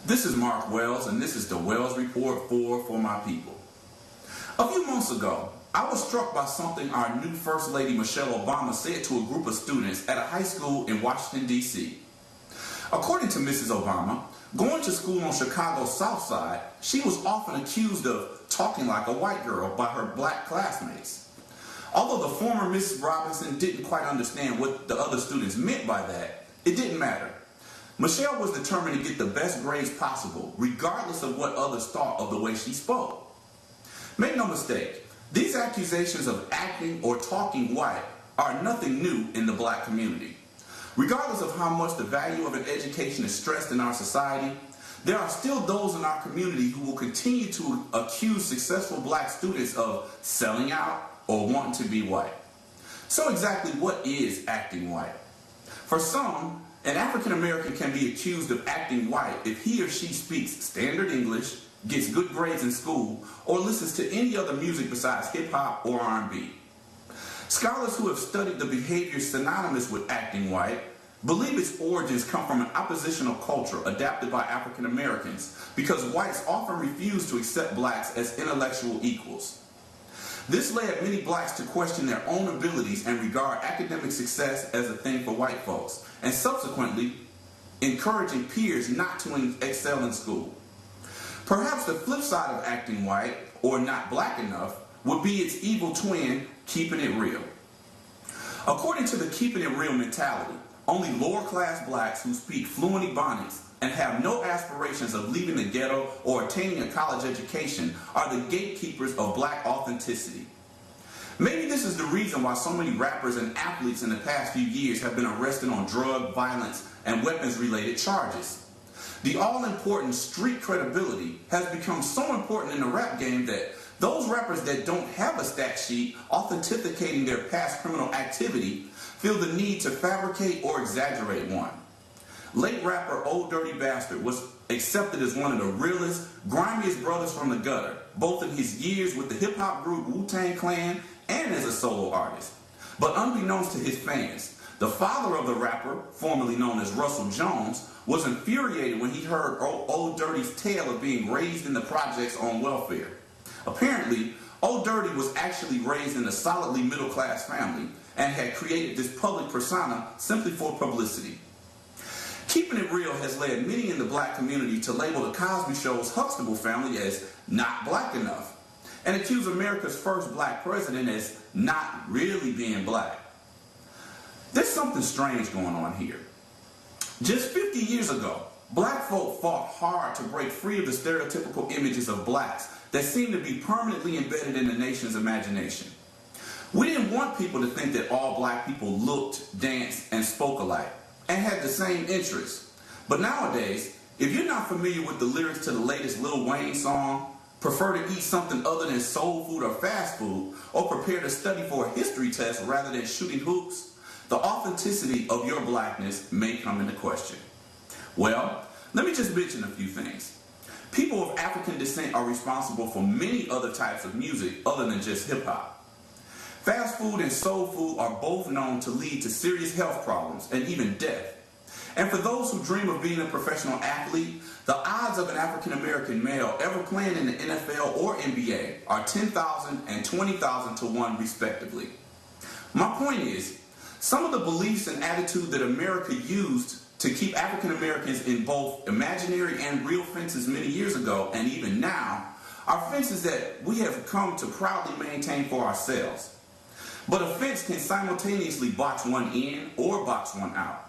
This is Mark Wells, and this is the Wells Report for my people. A few months ago, I was struck by something our new First Lady Michelle Obama said to a group of students at a high school in Washington, D.C. According to Mrs. Obama, going to school on Chicago's South Side, she was often accused of talking like a white girl by her black classmates. Although the former Mrs. Robinson didn't quite understand what the other students meant by that, it didn't matter. Michelle was determined to get the best grades possible, regardless of what others thought of the way she spoke. Make no mistake, these accusations of acting or talking white are nothing new in the black community. Regardless of how much the value of an education is stressed in our society, there are still those in our community who will continue to accuse successful black students of selling out or wanting to be white. So exactly what is acting white? For some, an African American can be accused of acting white if he or she speaks standard English, gets good grades in school, or listens to any other music besides hip-hop or R&B. Scholars who have studied the behaviors synonymous with acting white believe its origins come from an oppositional culture adapted by African Americans because whites often refuse to accept blacks as intellectual equals. This led many blacks to question their own abilities and regard academic success as a thing for white folks, and subsequently encouraging peers not to excel in school. Perhaps the flip side of acting white, or not black enough, would be its evil twin, keeping it real. According to the keeping it real mentality, only lower class blacks who speak fluent Ebonics and have no aspirations of leaving the ghetto or attaining a college education are the gatekeepers of black authenticity. Maybe this is the reason why so many rappers and athletes in the past few years have been arrested on drug, violence, and weapons-related charges. The all-important street credibility has become so important in the rap game that those rappers that don't have a stat sheet authenticating their past criminal activity feel the need to fabricate or exaggerate one. Late rapper Old Dirty Bastard was accepted as one of the realest, grimiest brothers from the gutter, both in his years with the hip-hop group Wu-Tang Clan and as a solo artist. But unbeknownst to his fans, the father of the rapper, formerly known as Russell Jones, was infuriated when he heard Old Dirty's tale of being raised in the projects on welfare. Apparently, Old Dirty was actually raised in a solidly middle-class family and had created this public persona simply for publicity. Keeping it real has led many in the black community to label the Cosby Show's Huxtable family as not black enough and accuse America's first black president as not really being black. There's something strange going on here. Just 50 years ago, black folk fought hard to break free of the stereotypical images of blacks that seem to be permanently embedded in the nation's imagination. We didn't want people to think that all black people looked, danced, and spoke alike, and had the same interests. But nowadays, if you're not familiar with the lyrics to the latest Lil Wayne song, prefer to eat something other than soul food or fast food, or prepare to study for a history test rather than shooting hoops, the authenticity of your blackness may come into question. Well, let me just mention a few things. People of African descent are responsible for many other types of music other than just hip-hop. Fast food and soul food are both known to lead to serious health problems and even death. And for those who dream of being a professional athlete, the odds of an African American male ever playing in the NFL or NBA are 10,000 and 20,000 to 1 respectively. My point is, some of the beliefs and attitude that America used to keep African Americans in both imaginary and real fences many years ago and even now are fences that we have come to proudly maintain for ourselves. But a fence can simultaneously box one in or box one out.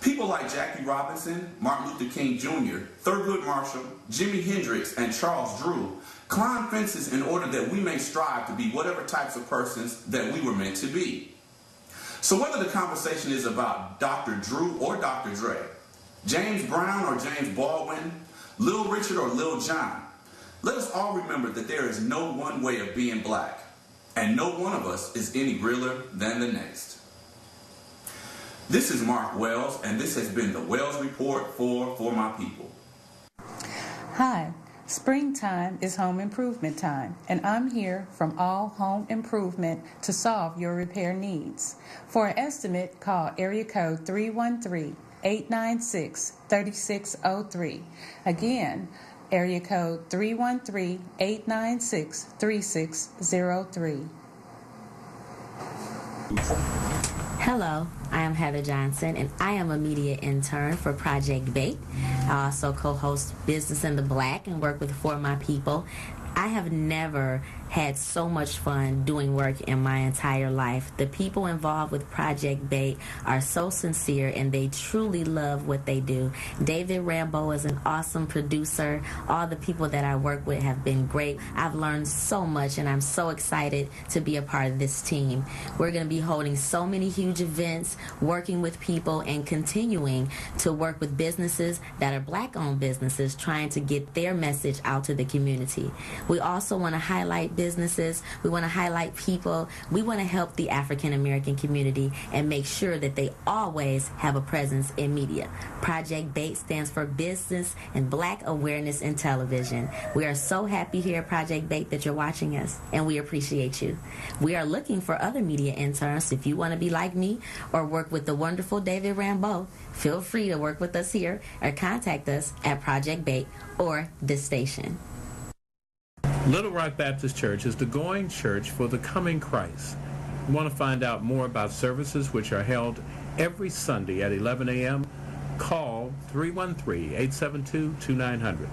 People like Jackie Robinson, Martin Luther King Jr., Thurgood Marshall, Jimi Hendrix, and Charles Drew climb fences in order that we may strive to be whatever types of persons that we were meant to be. So whether the conversation is about Dr. Drew or Dr. Dre, James Brown or James Baldwin, Lil Richard or Lil Jon, let us all remember that there is no one way of being black, and no one of us is any realer than the next. This is Mark Wells, and this has been the Wells Report for my people. Hi, springtime is home improvement time, and I'm here from All Home Improvement to solve your repair needs. For an estimate, call area code 313-896-3603. Again, area code 313-896-3603. Hello, I am Heather Johnson, and I am a media intern for Project Bait. I also co-host Business in the Black and work with For My People. I have never had so much fun doing work in my entire life. The people involved with Project Bait are so sincere and they truly love what they do. David Rambo is an awesome producer. All the people that I work with have been great. I've learned so much and I'm so excited to be a part of this team. We're going to be holding so many huge events, working with people, and continuing to work with businesses that are Black-owned businesses trying to get their message out to the community. We also want to highlight businesses. We want to highlight people. We want to help the African American community and make sure that they always have a presence in media. Project BAIT stands for Business and Black Awareness in Television. We are so happy here at Project BAIT that you're watching us, and we appreciate you. We are looking for other media interns. If you want to be like me or work with the wonderful David Rambo, feel free to work with us here or contact us at Project BAIT or this station. Little Rock Baptist Church is the going church for the coming Christ. You want to find out more about services which are held every Sunday at 11 a.m.? Call 313-872-2900.